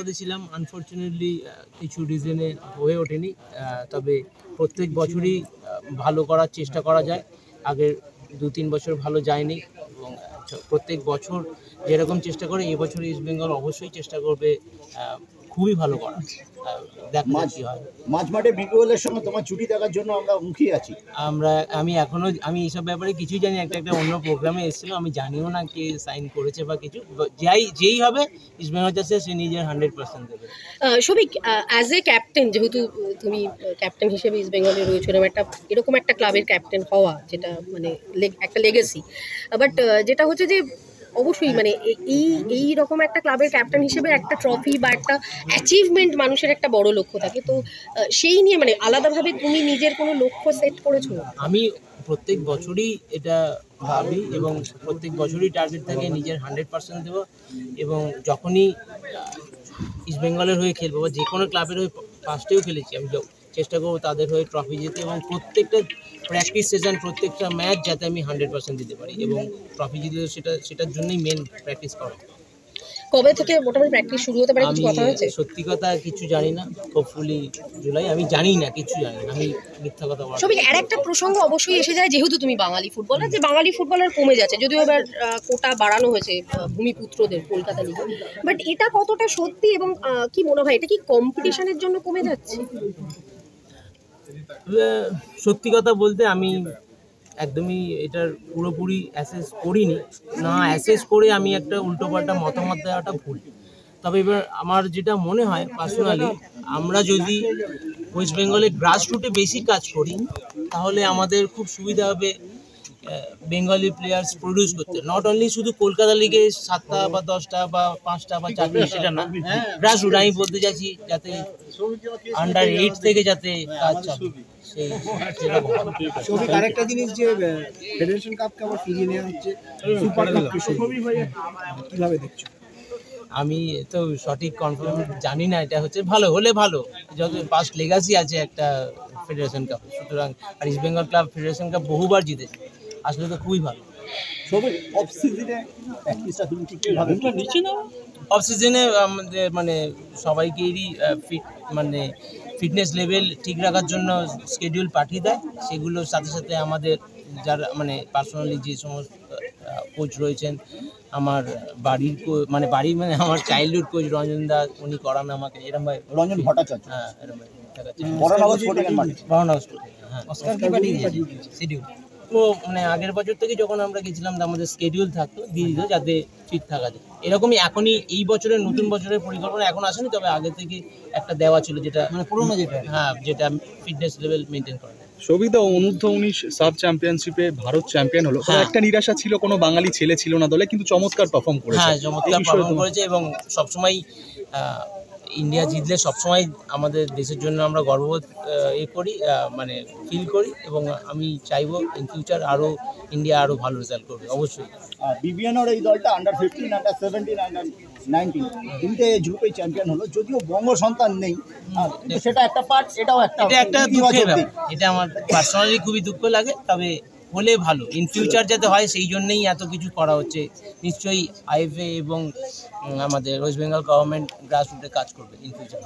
পদে ছিলাম, আনফর্চুনেটলি কিছু রিজনে হয়ে ওঠেনি। তবে প্রত্যেক বছরই ভালো করার চেষ্টা করা যায়। আগের 2-3 বছর ভালো যায়নি এবং প্রত্যেক বছর যেরকম চেষ্টা করে এবছর ইস্ট বেঙ্গল অবশ্যই চেষ্টা করবে খুবই ভালো করা। দেখা যাক কি হয়। মাঝ মাঠে বিপিএলের সঙ্গে তোমার ছুটি দেখার জন্য আমরা মুখিয়ে আছি। আমি এইসব ব্যাপারে কিছুই জানি। একটা অন্য প্রোগ্রামে এসেছিল, আমি জানিও না কে সাইন করেছে বা কিছু। যেই হবে ইস্ট বেঙ্গল চাষে সে নিজের 100% দেবে। সবিক, অ্যাজ এ ক্যাপ্টেন, যেহেতু তুমি ক্যাপ্টেন হিসেবে ইস্ট বেঙ্গলে রয়েছো, এরকম একটা ক্লাবের ক্যাপ্টেন হওয়া যেটা মানে একটা লেগেসি, বাট যেটা হচ্ছে যে অবশ্যই মানে এই রকম একটা ক্লাবের ক্যাপ্টেন হিসেবে একটা ট্রফি বা একটা অ্যাচিভমেন্ট মানুষের একটা বড় লক্ষ্য থাকে। তো সেই নিয়ে মানে আলাদাভাবে তুমি নিজের কোনো লক্ষ্য সেট করেছো? আমি প্রত্যেক বছরই এটা ভাবি এবং প্রত্যেক বছরই টার্গেট থাকে নিজের 100% দেবো। এবং যখনই ইস্ট বেঙ্গলের হয়ে খেলবো বা যে কোনো ক্লাবের হয়ে ফার্স্টেও খেলেছি, আমি চেষ্টা করবো তাদের হয়ে ট্রফি জিতে এবং প্রত্যেকটা প্র্যাকটিস সেশন, প্রত্যেকটা ম্যাচ যাতে আমি 100% দিতে পারি এবং ট্রফি জিতে সেটার জন্যই মেন প্র্যাকটিস করা। কবে থেকে মোটামুটি প্র্যাকটিস শুরু হতে পারে, কিছু কথা হয়েছে? সত্যি কথা কিছু জানি না, হোপফুলি জুলাই। আমি জানি না, কিছু জানি না, আমি মিথ্যা কথা বলবো। সবই আর একটা প্রসঙ্গ অবশ্যই এসে যায়, যেহেতু তুমি বাঙালি ফুটবলার, যে বাঙালি ফুটবলার কমে যাচ্ছে, যদিও এবার কোটা বাড়ানো হয়েছে ভূমিপুত্রদের কলকাতা লিগে, বাট এটা কতটা সত্যি এবং কি মনে হয় এটা কি কম্পিটিশনের জন্য কমে যাচ্ছে? সত্যি কথা বলতে আমি একদমই এটার পুরোপুরি অ্যাসেস করিনি। না অ্যাসেস করে আমি একটা উল্টোপাল্টা মতামত দেওয়াটা ভুল। তবে এবার আমার যেটা মনে হয় পার্সোনালি, আমরা যদি ওয়েস্ট বেঙ্গলে গ্রাসরুটে বেশি কাজ করি তাহলে আমাদের খুব সুবিধা হবে বেঙ্গলি প্লেয়ার্স প্রডিউস করতে। নট অনলি শুধু কলকাতা লিগে 7টা বা 10টা বা 5টা বা 4টা সেটা না, গ্রাসরুট আমি বলতে চাইছি যাতে আন্ডার 8 থেকে যাতে কাজ চালু। আরেকটা জিনিস যে ফেডারেশন কাপকে আবার ফিরিয়ে নেওয়া হচ্ছে, সুপার কাপকে কিভাবে দেখছো? আমি তো সঠিক কনফার্ম জানি না, এটা হচ্ছে ভালো হলে ভালো, যত পাস্ট লেগাসি আছে একটা ফেডারেশন কাপ। সুতরাং আর East Bengal club federation cup বহুবার জিতেছে, আসলে তো খুবই ভালো। অফ সিজনে আমাদের মানে সবাইকেই ফিটনেস লেভেল ঠিক রাখার জন্য শিডিউল পাঠিয়ে দেয়। সেগুলোর সাথে সাথে আমাদের যারা পার্সোনালি যে সমস্ত কোচ রয়েছেন, আমার বাড়ি আমার চাইল্ডহুড কোচ রঞ্জন দা, উনি করান আমাকে। এরকম ভাই রঞ্জন ভট্টাচার্য, হ্যাঁ এরকম ভাই শিডিউল। তো আগের বছর থেকে যখন আমরা গেছিলাম আমাদের শিডিউল থাকতো দিয়ে দিত যাতে ফিট থাকা যায়। এরকমই এখনই এই বছরের নতুন বছরের পরিকল্পনা এখন আসেনি, তবে আগে থেকে একটা দেওয়া ছিল যেটা পুরোনো যেটা ফিটনেস লেভেল মেনটেন করা। সবিতা অনূর্ধ্ব-19 সাব চ্যাম্পিয়নশিপে ভারত চ্যাম্পিয়ন হলো, একটা নিরাশা ছিল, কোনো বাঙালি ছেলে ছিল না দলে, কিন্তু চমৎকার পারফর্ম করেছে। হ্যাঁ, চমৎকার পারফর্ম করেছে এবং সবসময় ইন্ডিয়া জিতলে সবসময় আমাদের দেশের জন্য আমরা গর্ববোধ ফিল করি এবং আমি চাইবো ইন ফিউচার আরও ইন্ডিয়া আরও ভালো রেজাল্ট করবে অবশ্যই। বিবিএনর এই দলটা আন্ডার 15, আন্ডার 17, আন্ডার 19 তিনটে গ্রুপে চ্যাম্পিয়ন হলো। যদিও বঙ্গ সন্তান নেই, সেটা একটা পার্ট, এটা একটা দুঃখের ব্যাপার। এটা আমার পার্সোনালি খুবই দুঃখ লাগে, তবে হলে ভালো ইন ফিউচার যাতে হয়, সেই জন্যই এত কিছু করা হচ্ছে। নিশ্চয়ই আইএফএ এবং আমাদের ওয়েস্ট বেঙ্গল গভর্নমেন্ট গ্রাসরুটে কাজ করবে ইন ফিউচার।